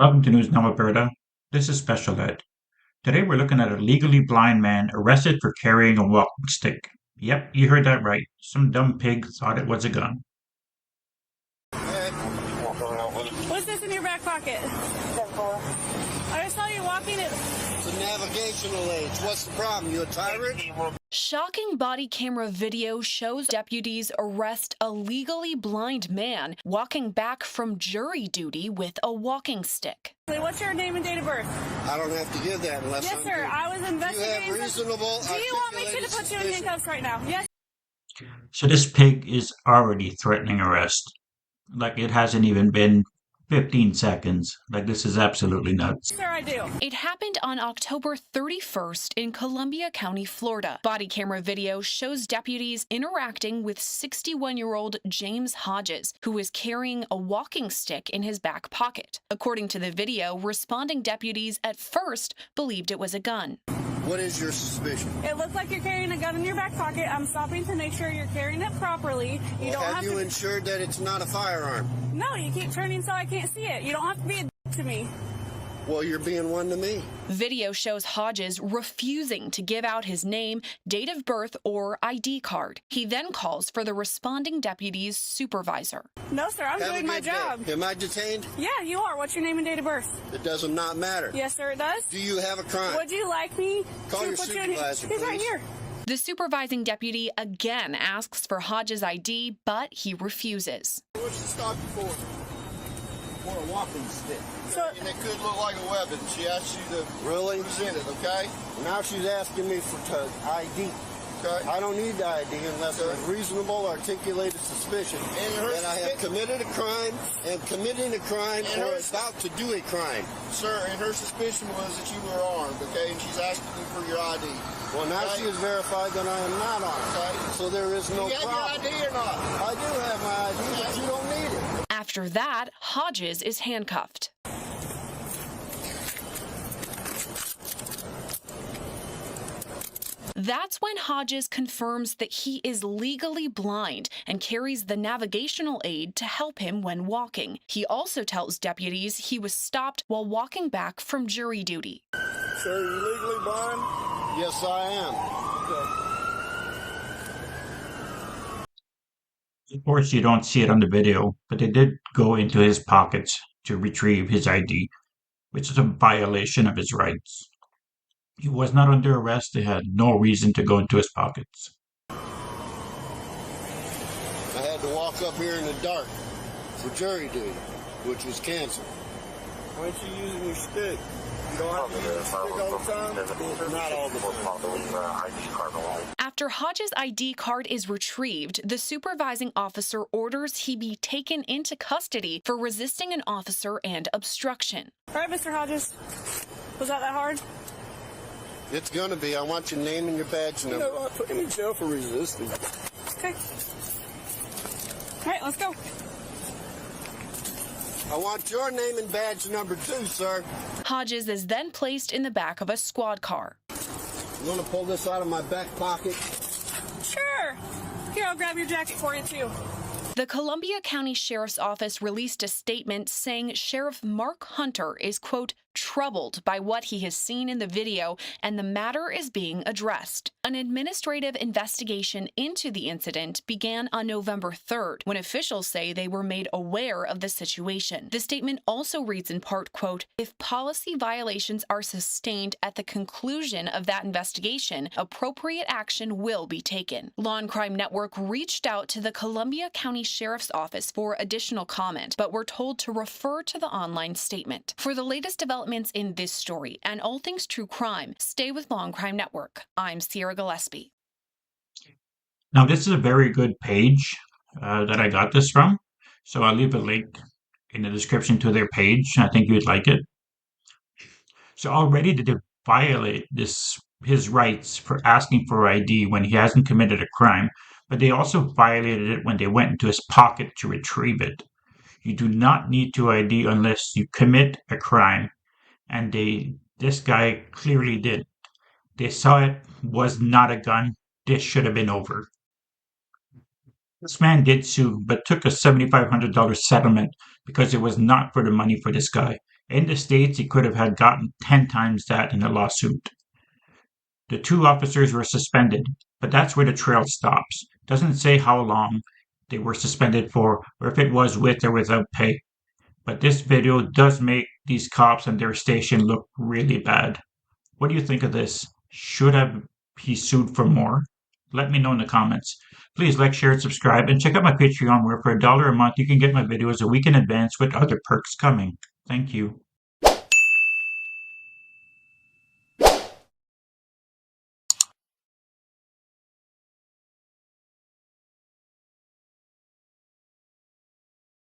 Welcome to News Now Alberta. This is Special Ed. Today we're looking at a legally blind man arrested for carrying a walking stick. Yep, you heard that right. Some dumb pig thought it was a gun. What's this in your back pocket? I just saw you walking it. It's a navigational aid. What's the problem? You a tyrant? Shocking body camera video shows deputies arrest a legally blind man walking back from jury duty with a walking stick. What's your name and date of birth? I don't have to give that unless Yes, sir. I was investigating. You have reasonable. Do you want me to put you in handcuffs right now? Yes. So this pig is already threatening arrest. Like it hasn't even been 15 seconds. Like this is absolutely nuts. Sir, I do. It happened on October 31st in Columbia County, Florida. Body camera video shows deputies interacting with 61-year-old James Hodges, who is carrying a walking stick in his back pocket. According to the video, responding deputies at first believed it was a gun. What is your suspicion? It looks like you're carrying a gun in your back pocket. I'm stopping to make sure you're carrying it properly. You don't have you ensured that it's not a firearm? No, you keep turning so I can't see it. You don't have to be a to me. Well, you're being one to me. Video shows Hodges refusing to give out his name, date of birth, or ID card. He then calls for the responding deputy's supervisor. No, sir, I'm doing my job. Am I detained? Yeah, you are. What's your name and date of birth? It does not matter. Yes, sir, it does. Do you have a crime? Would you like me Call to your put supervisor, you in? He's right please. here. The supervising deputy again asks for Hodges' ID, but he refuses. What'd she stop you for? For a walking stick. So, And it could look like a weapon. She asked you to Really? present it, okay? Now she's asking me for ID. Okay. I don't need the ID unless there's reasonable articulated suspicion that I have committed a crime and committing a crime or about to do a crime. Sir, and her suspicion was that you were armed, okay? And she's asking you for your ID. Well, now she has verified that I am not armed. Okay. So there is no You have problem. your ID or not? I do have my ID, but you don't need it. After that, Hodges is handcuffed. That's when Hodges confirms that he is legally blind and carries the navigational aid to help him when walking. He also tells deputies he was stopped while walking back from jury duty. Sir, are you legally blind? Yes, I am. Of course, you don't see it on the video, but they did go into his pockets to retrieve his ID, which is a violation of his rights. He was not under arrest. They had no reason to go into his pockets. I had to walk up here in the dark for jury duty, which was canceled. Why aren't you using your stick? You don't have to use your stick all the time? Not all the time. After Hodges' ID card is retrieved, the supervising officer orders he be taken into custody for resisting an officer and obstruction. All right, Mr. Hodges. Was that hard? It's going to be. I want your name and your badge number. You know, put him in jail for resisting. Okay. All right, let's go. I want your name and badge number too, sir. Hodges is then placed in the back of a squad car. You want to pull this out of my back pocket? Sure. Here, I'll grab your jacket for you, too. The Columbia County Sheriff's Office released a statement saying Sheriff Mark Hunter is, quote, troubled by what he has seen in the video and the matter is being addressed. An administrative investigation into the incident began on November 3rd, when officials say they were made aware of the situation. The statement also reads in part, quote, if policy violations are sustained at the conclusion of that investigation, appropriate action will be taken. Law and Crime Network reached out to the Columbia County Sheriff's Office for additional comment, but were told to refer to the online statement. For the latest developments in this story and all things true crime, stay with Law and Crime Network. I'm Sierra Gillespie. Now, this is a very good page that I got this from, so I'll leave a link in the description to their page. I think you'd like it. So already did they violate his rights for asking for ID when he hasn't committed a crime, but they also violated it when they went into his pocket to retrieve it. You do not need to ID unless you commit a crime, and this guy clearly did. They saw it was not a gun. This should have been over. This man did sue, but took a $7,500 settlement because it was not for the money for this guy. In the States, he could have had gotten 10 times that in a lawsuit. The 2 officers were suspended, but that's where the trail stops. Doesn't say how long they were suspended for or if it was with or without pay. But this video does make these cops and their station look really bad. What do you think of this? Should have he sued for more? Let me know in the comments. Please like, share, and subscribe, and check out my Patreon where for $1 a month you can get my videos a week in advance with other perks coming. Thank you.